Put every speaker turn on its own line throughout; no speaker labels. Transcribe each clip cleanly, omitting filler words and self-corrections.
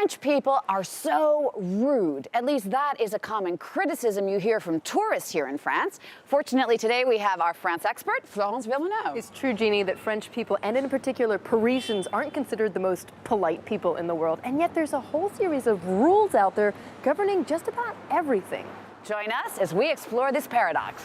French people are so rude. At least that is a common criticism you hear from tourists here in France. Fortunately, today we have our France expert, Florence Villeneuve.
It's true, Jeannie, that French people, and in particular Parisians, aren't considered the most polite people in the world. And yet there's a whole series of rules out there governing just about everything.
Join us as we explore this paradox.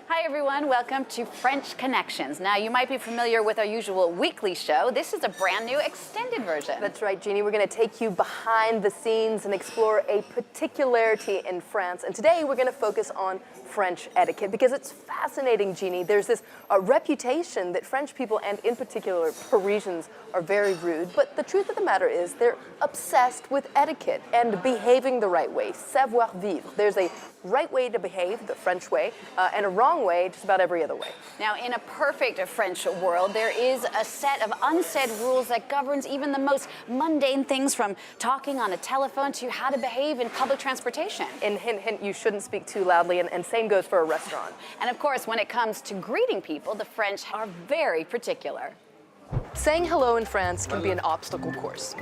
Hi everyone, welcome to French Connections. Now you might be familiar with our usual weekly show. This is a brand new extended version.
That's right, Jeannie. We're going to take you behind the scenes and explore a particularity in France. And today we're going to focus on French etiquette because it's fascinating, Jeannie. There's this reputation that French people, and in particular Parisians, are very rude. But the truth of the matter is they're obsessed with etiquette and behaving the right way, savoir vivre. There's a right way to behave, the French way, and a wrong way just about every other way.
Now, in a perfect French world, there is a set of unsaid rules that governs even the most mundane things, from talking on a telephone to how to behave in public transportation.
And hint, hint, you shouldn't speak too loudly, and same goes for a restaurant.
And of course, when it comes to greeting people, the French are very particular.
Saying hello in France can be an obstacle course.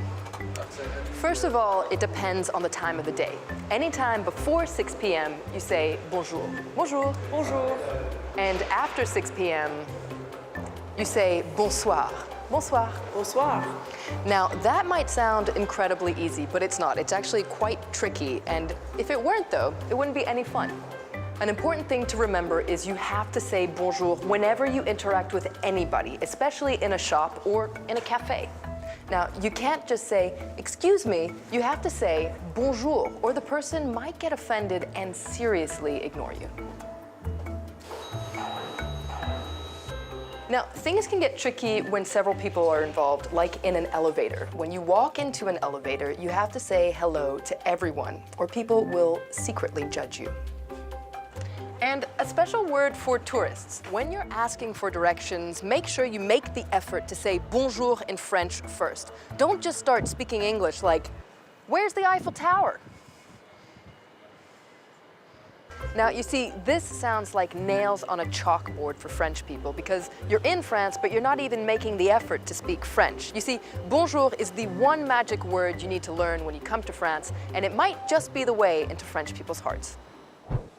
First of all, it depends on the time of the day. Anytime before 6 p.m., you say bonjour, bonjour, bonjour. And after 6 p.m., you say bonsoir, bonsoir, bonsoir. Now, that might sound incredibly easy, but it's not. It's actually quite tricky. And if it weren't, though, it wouldn't be any fun. An important thing to remember is you have to say bonjour whenever you interact with anybody, especially in a shop or in a cafe. Now, you can't just say, excuse me, you have to say bonjour, or the person might get offended and seriously ignore you. Now, things can get tricky when several people are involved, like in an elevator. When you walk into an elevator, you have to say hello to everyone, or people will secretly judge you. And a special word for tourists. When you're asking for directions, make sure you make the effort to say bonjour in French first. Don't just start speaking English like, where's the Eiffel Tower? Now, you see, this sounds like nails on a chalkboard for French people because you're in France, but you're not even making the effort to speak French. You see, bonjour is the one magic word you need to learn when you come to France, and it might just be the way into French people's hearts.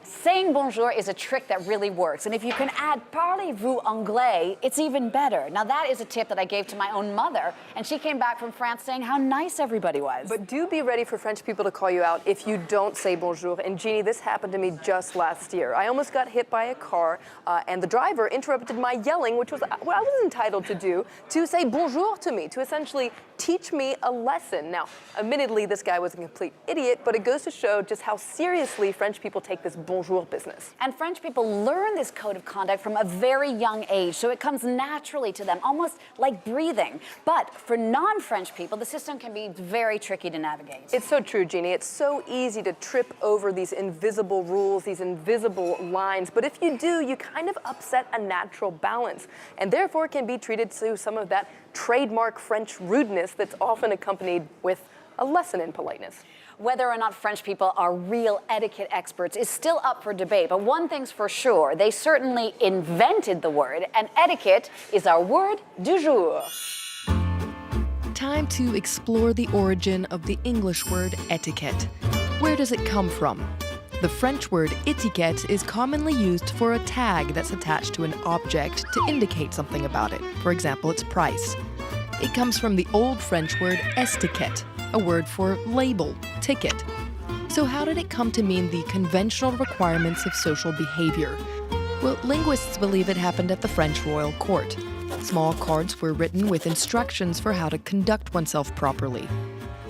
Saying bonjour is a trick that really works, and if you can add parlez-vous anglais, it's even better. Now that is a tip that I gave to my own mother, and she came back from France saying how nice everybody was.
But do be ready for French people to call you out if you don't say bonjour. And Jeannie, this happened to me just last year. I almost got hit by a car, and the driver interrupted my yelling, which was what I was entitled to do, to say bonjour to me, to essentially teach me a lesson. Now, admittedly, this guy was a complete idiot, but it goes to show just how seriously French people take this bonjour business.
And French people learn this code of conduct from a very young age, so it comes naturally to them, almost like breathing. But for non-French people, the system can be very tricky to navigate.
It's so true, Jeannie. It's so easy to trip over these invisible rules, these invisible lines. But if you do, you kind of upset a natural balance, and therefore can be treated to some of that trademark French rudeness that's often accompanied with a lesson in politeness.
Whether or not French people are real etiquette experts is still up for debate, but one thing's for sure, they certainly invented the word, and etiquette is our word du jour.
Time to explore the origin of the English word etiquette. Where does it come from? The French word etiquette is commonly used for a tag that's attached to an object to indicate something about it, for example, its price. It comes from the Old French word estiquette, a word for label, ticket. So how did it come to mean the conventional requirements of social behavior? Well, linguists believe it happened at the French royal court. Small cards were written with instructions for how to conduct oneself properly.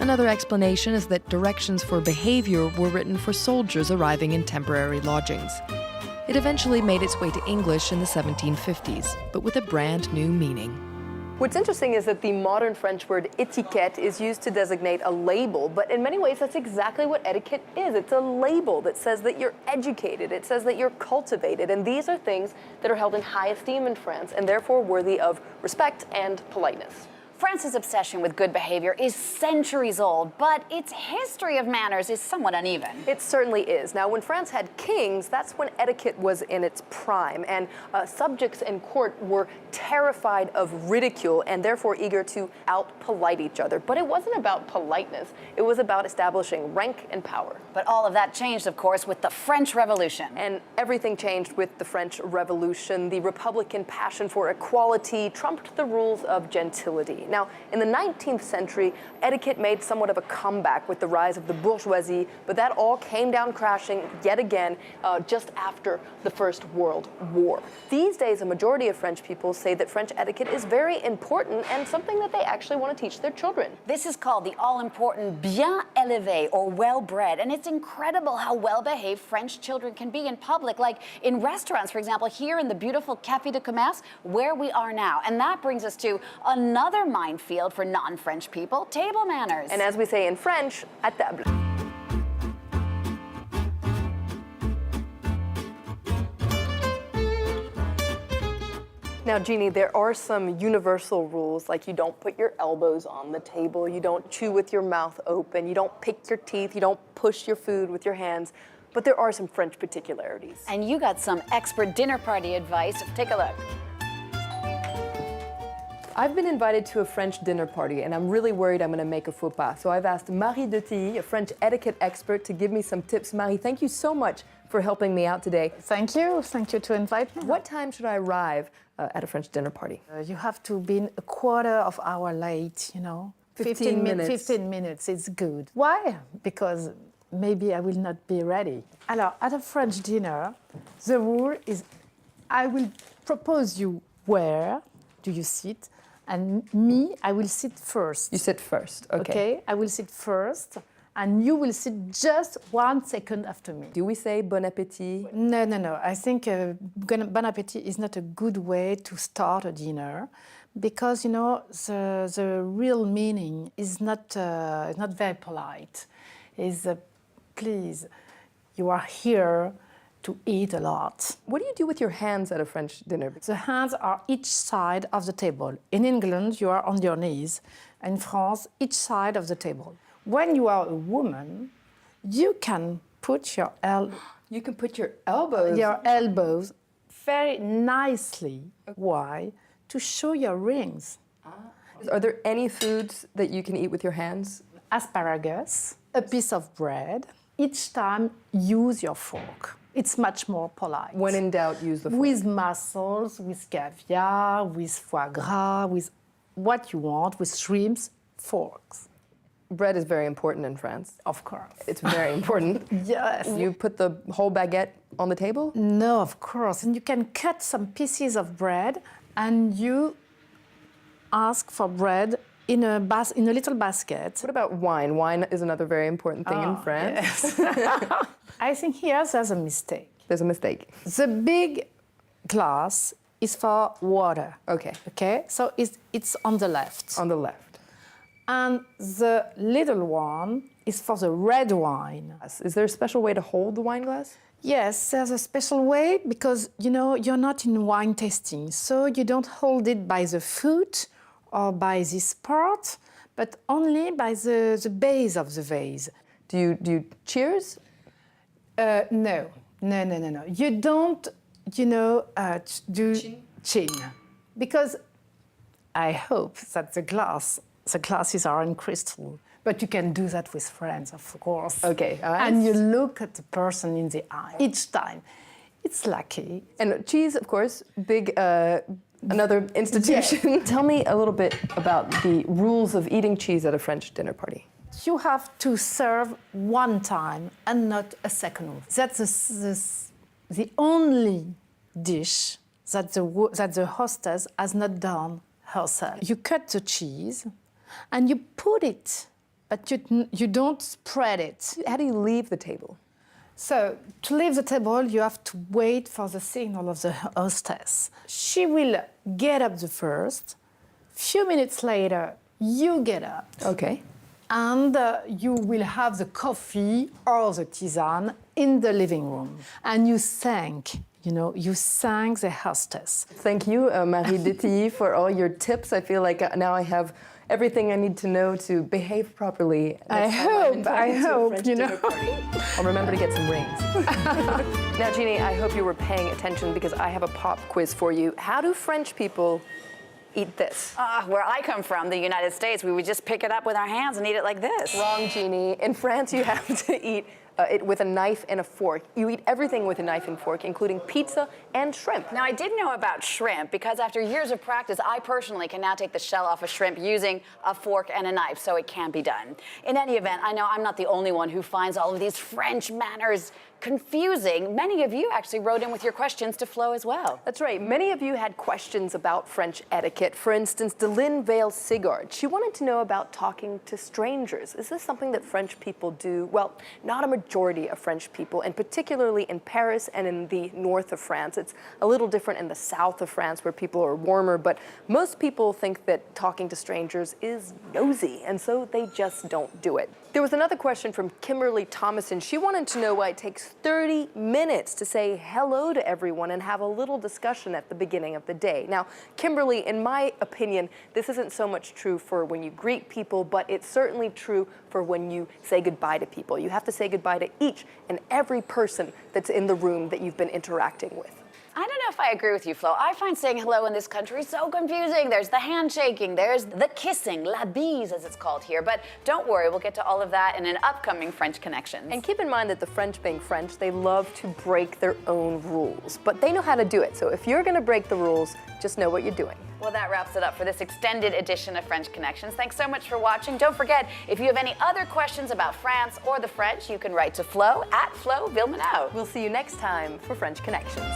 Another explanation is that directions for behavior were written for soldiers arriving in temporary lodgings. It eventually made its way to English in the 1750s, but with a brand new meaning.
What's interesting is that the modern French word etiquette is used to designate a label, but in many ways that's exactly what etiquette is. It's a label that says that you're educated, it says that you're cultivated, and these are things that are held in high esteem in France and therefore worthy of respect and politeness.
France's obsession with good behavior is centuries old, but its history of manners is somewhat uneven.
It certainly is. Now, when France had kings, that's when etiquette was in its prime, and subjects and court were terrified of ridicule and therefore eager to out-polite each other. But it wasn't about politeness. It was about establishing rank and power.
But all of that changed, of course, with the French Revolution.
And everything changed with the French Revolution. The Republican passion for equality trumped the rules of gentility. Now, in the 19th century, etiquette made somewhat of a comeback with the rise of the bourgeoisie, but that all came down crashing yet again just after the First World War. These days, a majority of French people say that French etiquette is very important and something that they actually want to teach their children.
This is called the all-important bien élevé, or well-bred, and it's incredible how well-behaved French children can be in public, like in restaurants, for example, here in the beautiful Café de Commerce, where we are now. And that brings us to another minefield for non-French people, table manners.
And as we say in French, à table. Now, Jeannie, there are some universal rules, like you don't put your elbows on the table, you don't chew with your mouth open, you don't pick your teeth, you don't push your food with your hands. But there are some French particularities.
And you got some expert dinner party advice. Take a look.
I've been invited to a French dinner party, and I'm really worried I'm going to make a faux pas. So I've asked Marie de Tilly, a French etiquette expert, to give me some tips. Marie, thank you so much for helping me out today.
Thank you. Thank you to invite me.
What time should I arrive at a French dinner party?
You have to be a quarter of hour late, you know.
15 minutes.
15 minutes is good. Why? Because maybe I will not be ready. Alors, at a French dinner, the rule is I will propose you where do you sit, and me, I will sit first.
You sit first, okay.
I will sit first, and you will sit just 1 second after me.
Do we say bon appétit?
No. I think bon appétit is not a good way to start a dinner, because you know the real meaning is not very polite. Is please, you are here to eat a lot.
What do you do with your hands at a French dinner?
The hands are each side of the table. In England, you are on your knees. In France, each side of the table. When you are a woman, you can put your
You can put your elbows.
Your elbows very nicely. Okay. Why? To show your rings.
Are there any foods that you can eat with your hands?
Asparagus, a piece of bread. Each time, use your fork. It's much more polite.
When in doubt, use the fork.
With mussels, with caviar, with foie gras, with what you want, with shrimps, forks.
Bread is very important in France.
Of course.
It's very important.
Yes.
You put the whole baguette on the table?
No, of course. And you can cut some pieces of bread and you ask for bread in a little basket.
What about wine? Wine is another very important thing in France.
Yes. I think here there's a mistake.
There's a mistake.
The big glass is for water.
Okay.
Okay? So it's on the left.
On the left.
And the little one is for the red wine.
Is there a special way to hold the wine glass?
Yes, there's a special way because, you know, you're not in wine tasting. So you don't hold it by the foot or by this part, but only by the base of the vase.
Do you cheers?
No. You don't, you know, do chin. Because I hope that the glasses are in crystal. But you can do that with friends, of course.
Okay.
And you look at the person in the eye each time. It's lucky.
And cheese, of course, big, another institution.
Yes.
Tell me a little bit about the rules of eating cheese at a French dinner party.
You have to serve one time and not a second. That's the only dish that the hostess has not done herself. You cut the cheese and you put it, but you don't spread it.
How do you leave the table?
So, to leave the table, you have to wait for the signal of the hostess. She will get up the first. Few minutes later, you get up.
Okay.
And you will have the coffee or the tisane in the living room. And you thank You know, you thank the hostess.
Thank you, Marie Detilly, for all your tips. I feel like now I have everything I need to know to behave properly.
I hope, you know.
I'll remember to get some rings. Now, Jeannie, I hope you were paying attention because I have a pop quiz for you. How do French people eat this?
Where I come from, the United States, we would just pick it up with our hands and eat it like this.
Wrong, Jeannie. In France, you have to eat it with a knife and a fork. You eat everything with a knife and fork, including pizza and shrimp.
Now, I did know about shrimp because after years of practice, I personally can now take the shell off a shrimp using a fork and a knife, so it can be done. In any event, I know I'm not the only one who finds all of these French manners confusing. Many of you actually wrote in with your questions to Flo as well.
That's right. Many of you had questions about French etiquette. For instance, Deline Vale-Sigard. She wanted to know about talking to strangers. Is this something that French people do? Well, not a majority of French people, and particularly in Paris and in the north of France. It's a little different in the south of France where people are warmer, but most people think that talking to strangers is nosy, and so they just don't do it. There was another question from Kimberly Thomason. She wanted to know why it takes 30 minutes to say hello to everyone and have a little discussion at the beginning of the day. Now, Kimberly, in my opinion, this isn't so much true for when you greet people, but it's certainly true for when you say goodbye to people. You have to say goodbye to each and every person that's in the room that you've been interacting with.
I don't know if I agree with you, Flo. I find saying hello in this country so confusing. There's the handshaking, there's the kissing, la bise as it's called here. But don't worry, we'll get to all of that in an upcoming French Connections.
And keep in mind that the French being French, they love to break their own rules. But they know how to do it, so if you're gonna break the rules, just know what you're doing.
Well, that wraps it up for this extended edition of French Connections. Thanks so much for watching. Don't forget, if you have any other questions about France or the French, you can write to Flo at Flo Villemaneau.
We'll see you next time for French Connections.